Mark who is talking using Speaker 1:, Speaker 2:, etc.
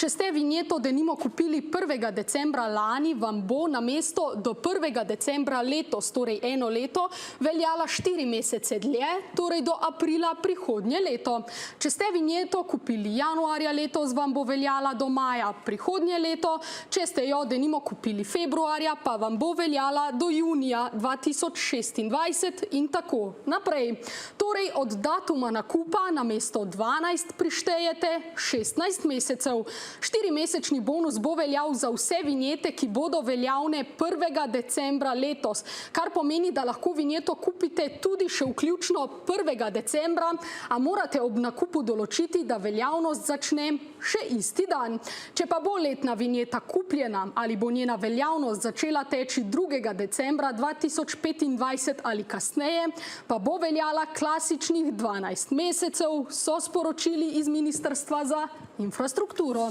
Speaker 1: Če ste vinjeto denimo kupili 1. decembra lani, vam bo namesto do 1. decembra letos, torej eno leto, veljala 4 mesece dlje, torej do aprila prihodnje leto. Če ste vinjeto kupili januarja letos, vam bo veljala do maja prihodnje leto, če ste jo denimo kupili februarja, pa vam bo veljala do junija 2026 in tako naprej. Torej od datuma nakupa namesto 12 prištejete 16 mesecev. 4-mesečni bonus bo veljal za vse vinjete, ki bodo veljavne 1. decembra letos, kar pomeni, da lahko vinjeto kupite tudi še vključno 1. decembra, a morate ob nakupu določiti, da veljavnost začne še isti dan. Če pa bo letna vinjeta kupljena ali bo njena veljavnost začela teči 2. decembra 2025 ali kasneje, pa bo veljala klasičnih 12 mesecev, so sporočili iz Ministrstva za infrastrukturo.